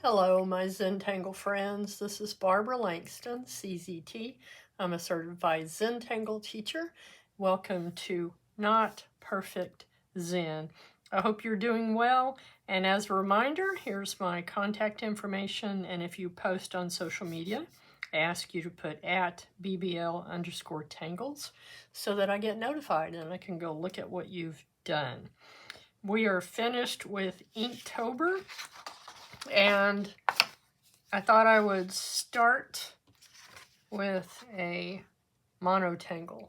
Hello, my Zentangle friends. This is Barbara Langston, CZT. I'm a Certified Zentangle Teacher. Welcome to Not Perfect Zen. I hope you're doing well. And as a reminder, here's my contact information. And if you post on social media, I ask you to put at BBL_tangles so that I get notified and I can go look at what you've done. We are finished with Inktober. And I thought I would start with a Monotangle.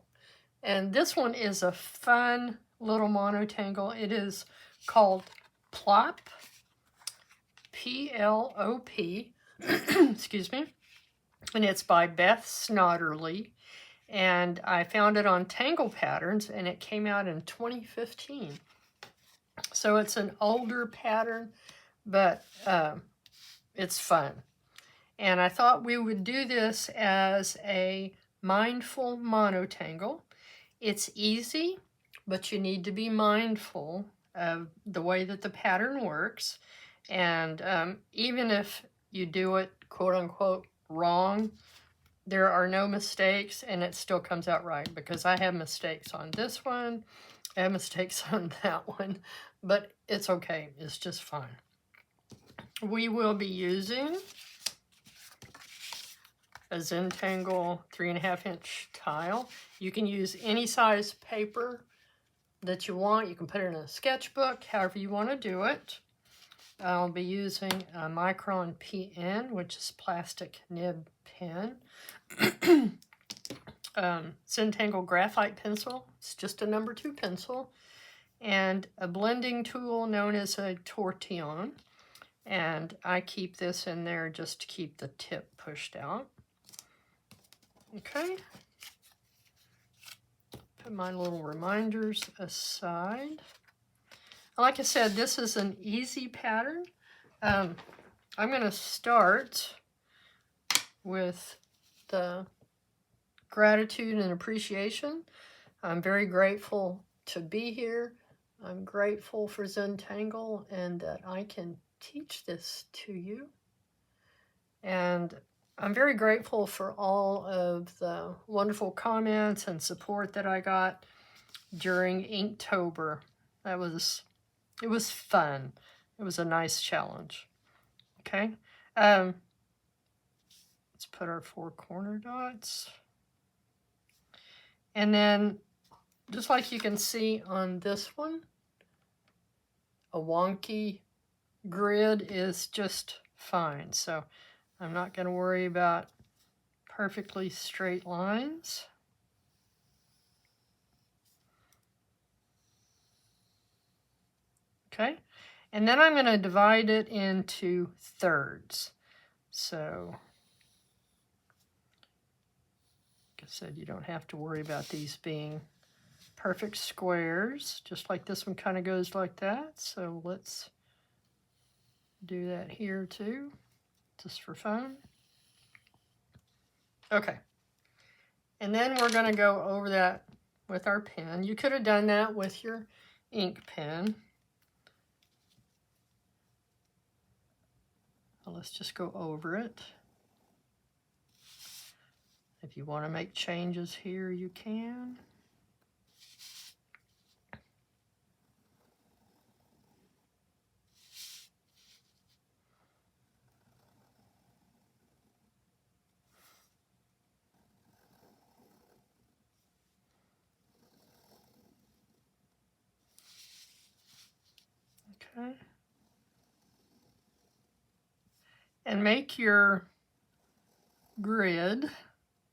And this one is a fun little Monotangle. It is called Plop, P-L-O-P, excuse me. And it's by Beth Snoderly. And I found it on Tangle Patterns, and it came out in 2015. So it's an older pattern, but it's fun. And I thought we would do this as a mindful monotangle. It's easy, but you need to be mindful of the way that the pattern works. And even if you do it, quote unquote, wrong, there are no mistakes and it still comes out right, because I have mistakes on this one, I have mistakes on that one, but it's okay, it's just fine. We will be using a Zentangle 3.5-inch tile. You can use any size paper that you want. You can put it in a sketchbook, however you want to do it. I'll be using a Micron PN, which is plastic nib pen. Zentangle Graphite pencil. It's just a number 2 pencil. And a blending tool known as a tortillion. And I keep this in there just to keep the tip pushed out. Okay. Put my little reminders aside. Like I said, this is an easy pattern. I'm going to start with the gratitude and appreciation. I'm very grateful to be here. I'm grateful for Zentangle and that I can teach this to you. And I'm very grateful for all of the wonderful comments and support that I got during Inktober. It was fun. It was a nice challenge. Okay. Let's put our 4 corner dots. And then, just like you can see on this one, a wonky grid is just fine. So I'm not going to worry about perfectly straight lines. Okay, and then I'm going to divide it into thirds. So, like I said, you don't have to worry about these being perfect squares, just like this one kind of goes like that. So let's do that here too, just for fun. Okay, and then we're going to go over that with our pen. You could have done that with your ink pen. Well, let's just go over it. If you want to make changes here, you can. Okay. And make your grid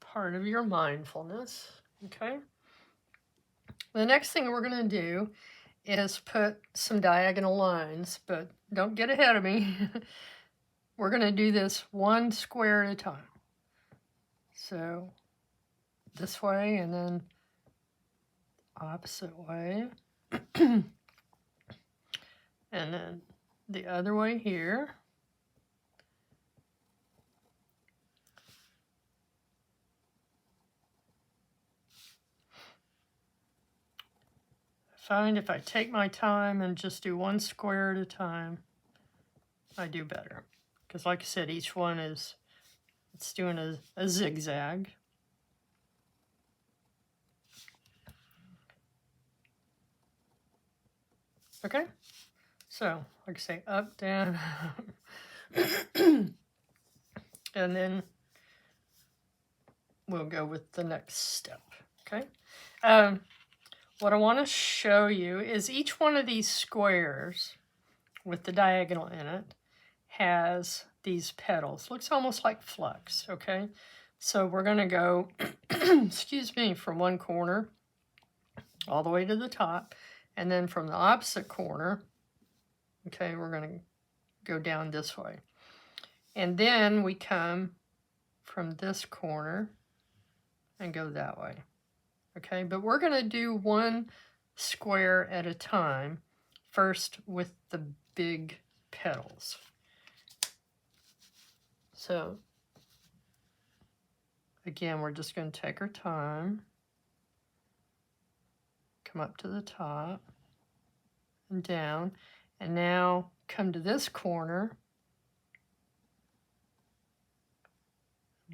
part of your mindfulness. Okay. The next thing we're going to do is put some diagonal lines, but don't get ahead of me. We're going to do this one square at a time. So this way and then opposite way. And then the other way here. I find if I take my time and just do one square at a time, I do better, because like I said, each one is, it's doing a zigzag. Okay, so like I say, up, down, and then we'll go with the next step, okay? What I want to show you is each one of these squares with the diagonal in it has these petals. Looks almost like flux, okay? So we're going to go, excuse me, from one corner all the way to the top, and then from the opposite corner, okay, we're going to go down this way. And then we come from this corner and go that way, okay? But we're going to do one square at a time, first with the big petals. So, again, we're just going to take our time, come up to the top and down, and now come to this corner.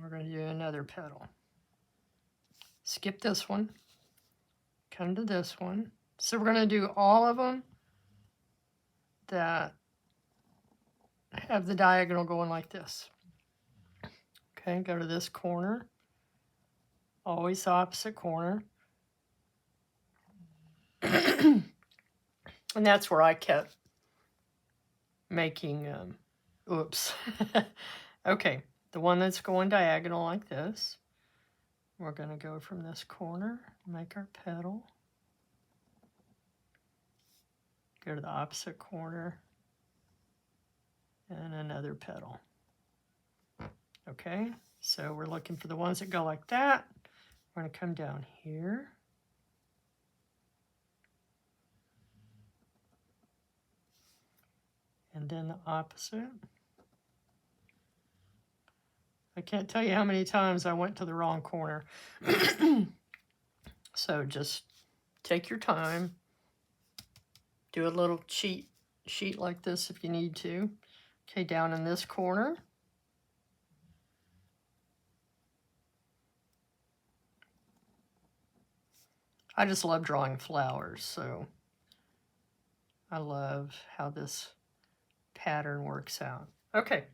We're going to do another petal. Skip this one, come to this one. So we're going to do all of them that have the diagonal going like this. Okay, go to this corner, always opposite corner. And that's where I kept making, oops. Okay, the one that's going diagonal like this. We're going to go from this corner, make our petal. Go to the opposite corner and another petal. Okay, so we're looking for the ones that go like that. We're going to come down here. And then the opposite. I can't tell you how many times I went to the wrong corner. So just take your time. Do a little cheat sheet like this if you need to. Okay, down in this corner. I just love drawing flowers, so I love how this pattern works out. Okay,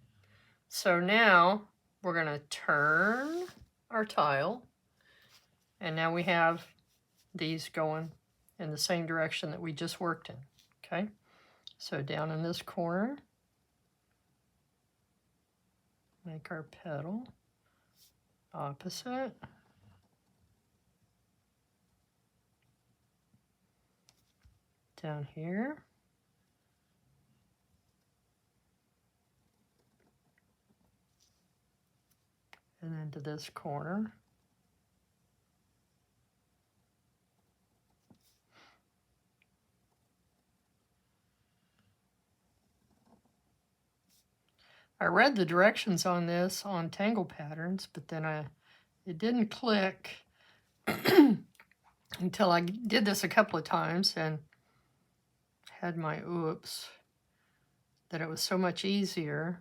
so now we're going to turn our tile, and now we have these going in the same direction that we just worked in. Okay, so down in this corner, make our petal opposite. Down here. And then to this corner. I read the directions on this on Tangle Patterns, but then it didn't click until I did this a couple of times and had my oops, that it was so much easier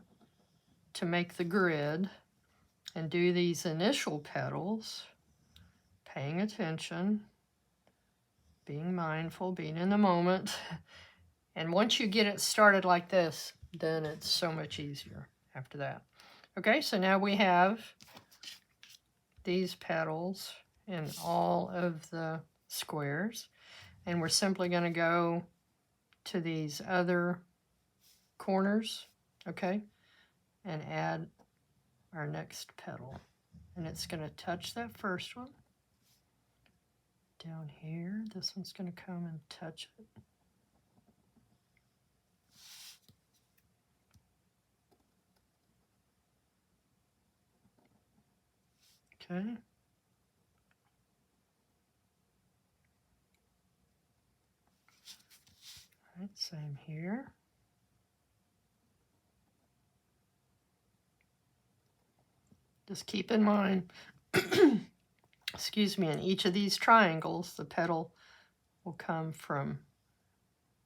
to make the grid and do these initial petals, paying attention, being mindful, being in the moment. And once you get it started like this, then it's so much easier after that. Okay, so now we have these petals in all of the squares, and we're simply going to go to these other corners, okay, and add our next petal. And it's going to touch that first one. Down here, this one's going to come and touch it. Okay. All right, same here. Just keep in mind, excuse me, in each of these triangles, the petal will come from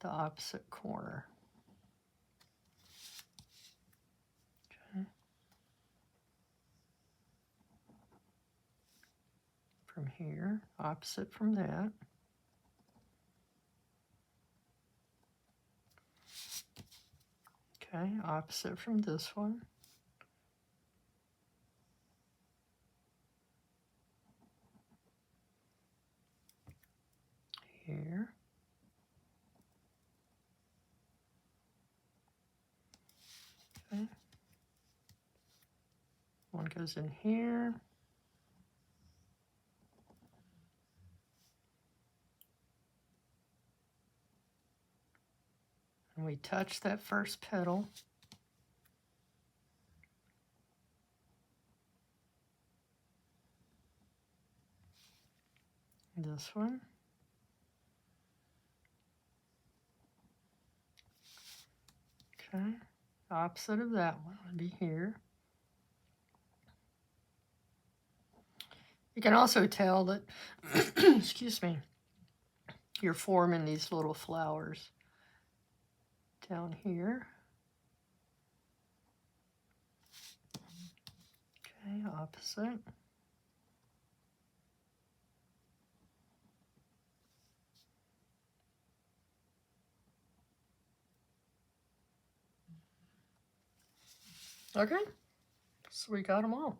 the opposite corner. from here, opposite from that. Okay, opposite from this one. Here. Okay. One goes in here. And we touch that first petal. This one. Okay, opposite of that one would be here. You can also tell that, excuse me, you're forming these little flowers down here. Okay, opposite. Okay, so we got them all.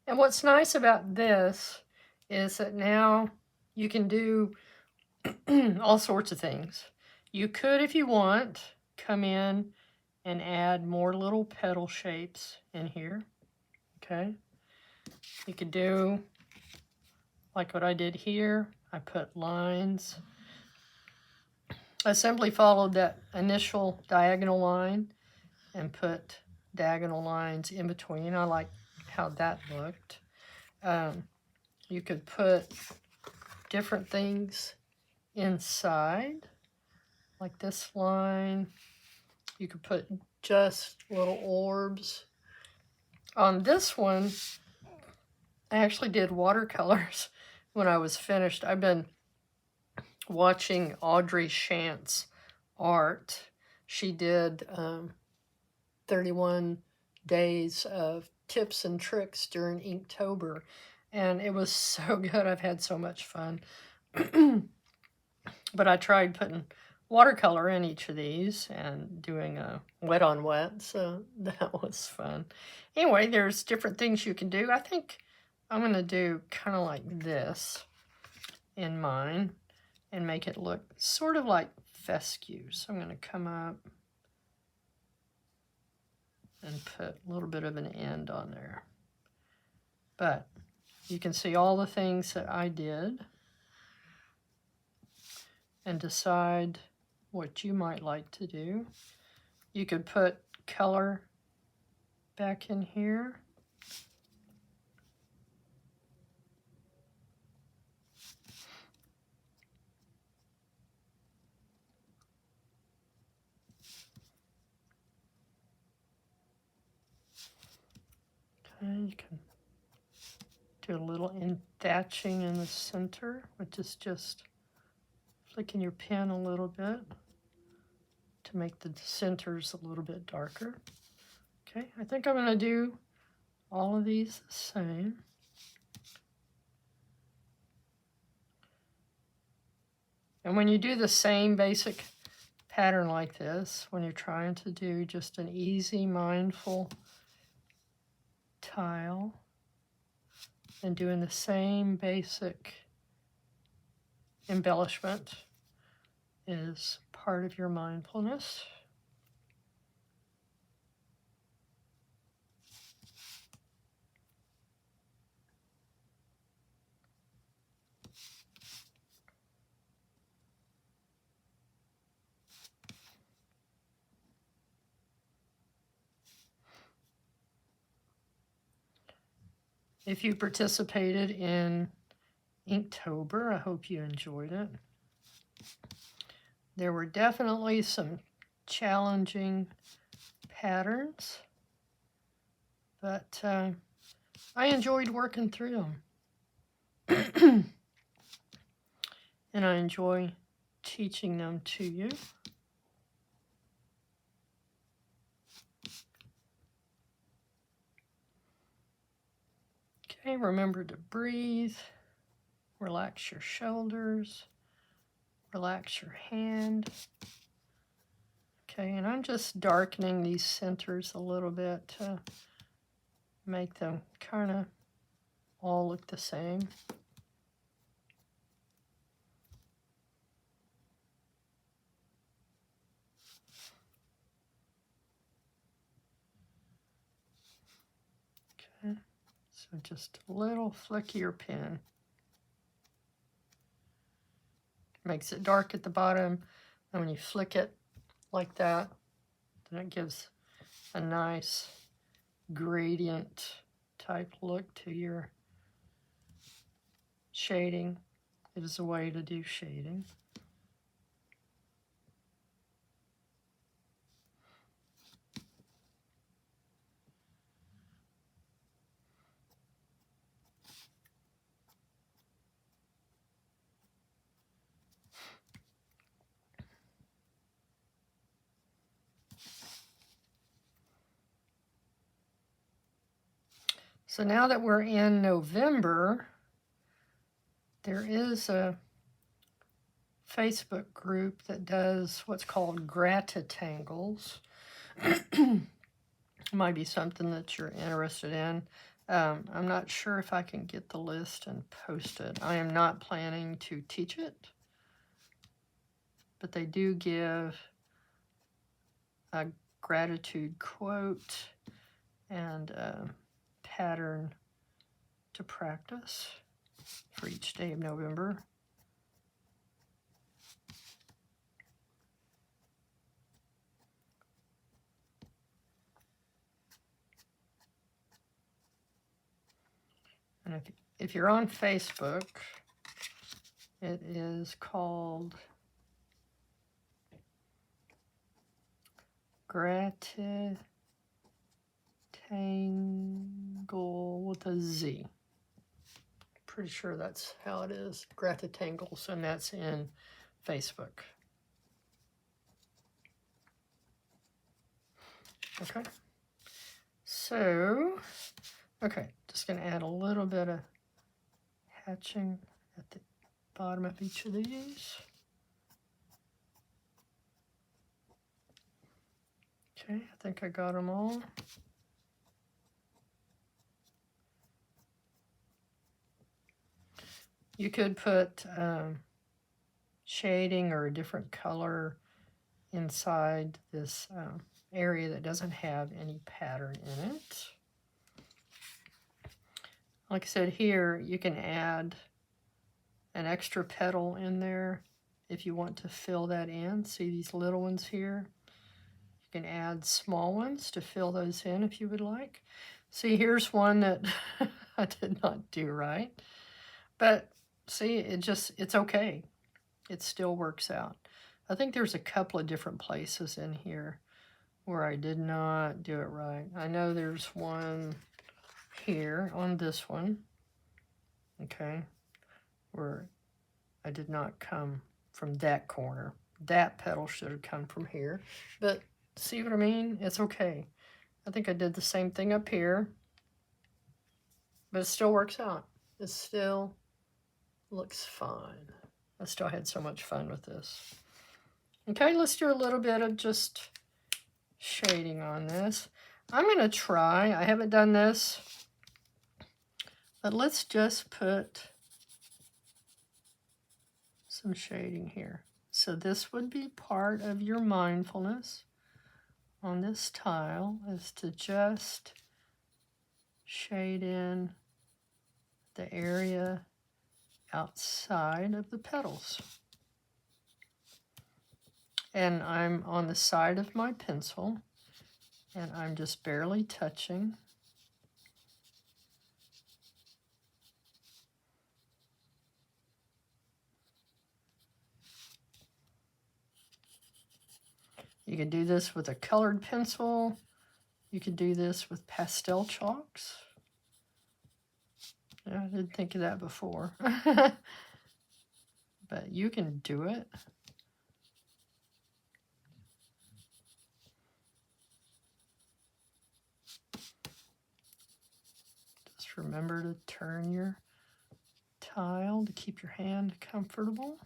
And what's nice about this is that now you can do all sorts of things. You could, if you want, come in and add more little petal shapes in here, okay? You could do like what I did here. I put lines. I simply followed that initial diagonal line and put diagonal lines in between. I like how that looked. You could put different things inside, like this line. You could put just little orbs. On this one, I actually did watercolors when I was finished. I've been watching Audrey Shant's art. She did 31 days of tips and tricks during Inktober, and it was so good. I've had so much fun. But I tried putting watercolor in each of these and doing a wet on wet, so that was fun. Anyway, there's different things you can do. I think I'm going to do kind of like this in mine and make it look sort of like fescue. So I'm going to come up and put a little bit of an end on there. But you can see all the things that I did and decide what you might like to do. You could put color back in here. Okay, you can do a little thatching in the center, which is just flicking your pen a little bit to make the centers a little bit darker. Okay, I think I'm going to do all of these the same. And when you do the same basic pattern like this, when you're trying to do just an easy, mindful tile, and doing the same basic embellishment is part of your mindfulness. If you participated in Inktober, I hope you enjoyed it. There were definitely some challenging patterns, but I enjoyed working through them. And I enjoy teaching them to you. Okay, remember to breathe. Relax your shoulders. Relax your hand. Okay, and I'm just darkening these centers a little bit to make them kind of all look the same. Okay, so just a little flick of your pen. Makes it dark at the bottom, and when you flick it like that, then it gives a nice gradient type look to your shading. It is a way to do shading. So now that we're in November, there is a Facebook group that does what's called Graphitangles. Might be something that you're interested in. I'm not sure if I can get the list and post it. I am not planning to teach it, but they do give a gratitude quote and a pattern to practice for each day of November. And if you're on Facebook, it is called Graphite Tangle with a Z. Pretty sure that's how it is. Graphitangles, and that's in Facebook. Okay. So, okay, just going to add a little bit of hatching at the bottom of each of these. Okay, I think I got them all. You could put shading or a different color inside this area that doesn't have any pattern in it. Like I said, here you can add an extra petal in there if you want to fill that in. See these little ones here? You can add small ones to fill those in if you would like. See, here's one that I did not do right. But see, it's okay. It still works out. I think there's a couple of different places in here where I did not do it right. I know there's one here on this one, okay, where I did not come from that corner. That petal should have come from here. But see what I mean? It's okay. I think I did the same thing up here, but it still works out. It still looks fine. I still had so much fun with this. Okay, let's do a little bit of just shading on this. I'm going to try, I haven't done this, but let's just put some shading here. So this would be part of your mindfulness on this tile, is to just shade in the area outside of the petals. And I'm on the side of my pencil, and I'm just barely touching. You can do this with a colored pencil. You can do this with pastel chalks. Yeah, I didn't think of that before. But you can do it. Just Just remember to turn your tile to keep your hand comfortable.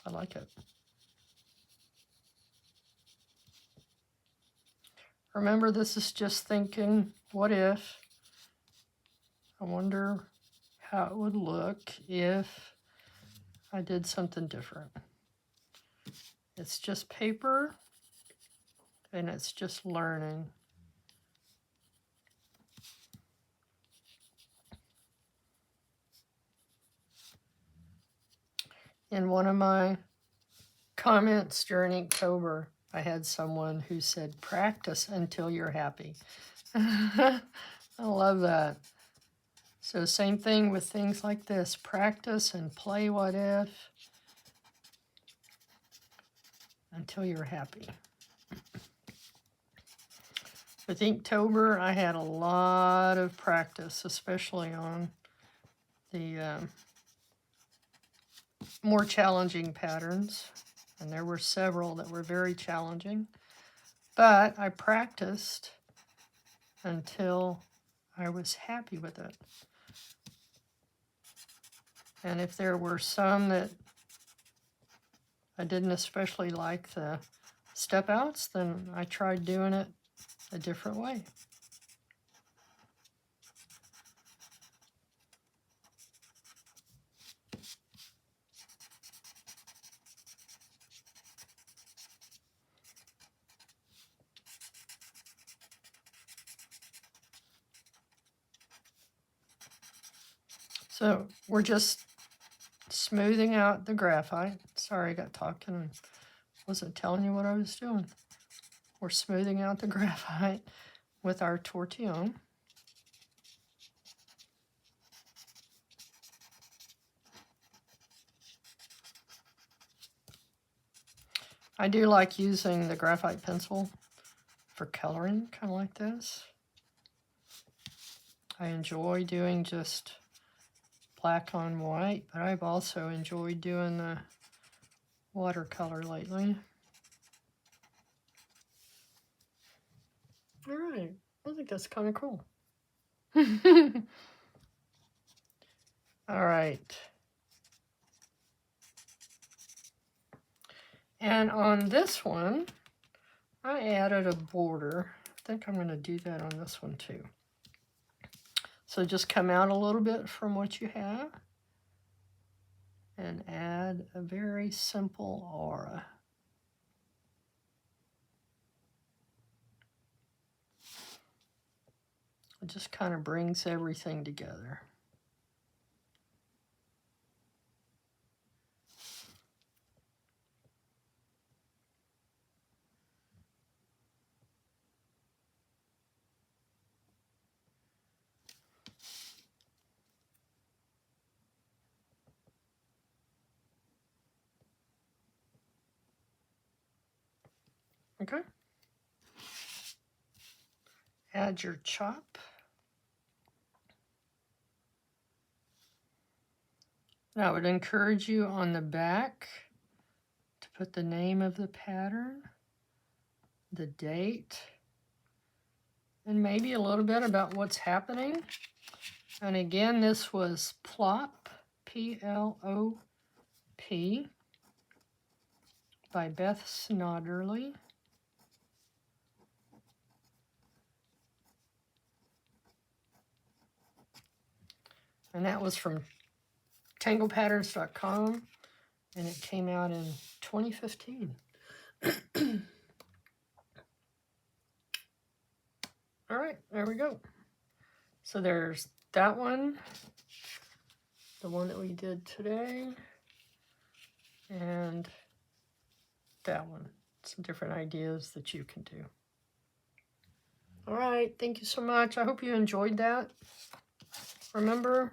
I like it. Remember, this is just thinking, what if? I wonder how it would look if I did something different. It's just paper, and it's just learning. In one of my comments during October, I had someone who said, practice until you're happy. I love that. So same thing with things like this. Practice and play what if until you're happy. With Inktober, I had a lot of practice, especially on the more challenging patterns. And there were several that were very challenging. But I practiced until I was happy with it. And if there were some that I didn't especially like the step outs, then I tried doing it a different way. So we're just smoothing out the graphite. Sorry, I got talking and wasn't telling you what I was doing. We're smoothing out the graphite with our tortillion. I do like using the graphite pencil for coloring, kind of like this. I enjoy doing just black on white, but I've also enjoyed doing the watercolor lately. All right, I think that's kind of cool. All right. And on this one, I added a border. I think I'm going to do that on this one too. So just come out a little bit from what you have and add a very simple aura. It just kind of brings everything together. Okay. Add your chop. Now, I would encourage you on the back to put the name of the pattern, the date, and maybe a little bit about what's happening. And again, this was Plop, P-L-O-P, by Beth Snoderly. And that was from tanglepatterns.com, and it came out in 2015. All right, there we go. So there's that one, the one that we did today, and that one. Some different ideas that you can do. All right, thank you so much. I hope you enjoyed that. Remember,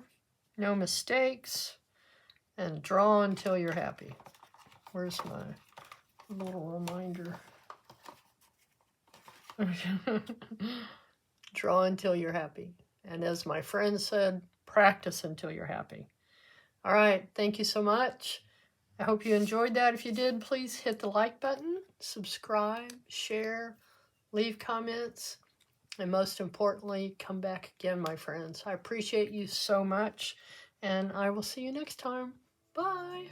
no mistakes, and draw until you're happy. Where's my little reminder? Draw until you're happy. And as my friend said, practice until you're happy. All right, thank you so much. I hope you enjoyed that. If you did, please hit the like button, subscribe, share, leave comments, and most importantly, come back again, my friends. I appreciate you so much, and I will see you next time. Bye.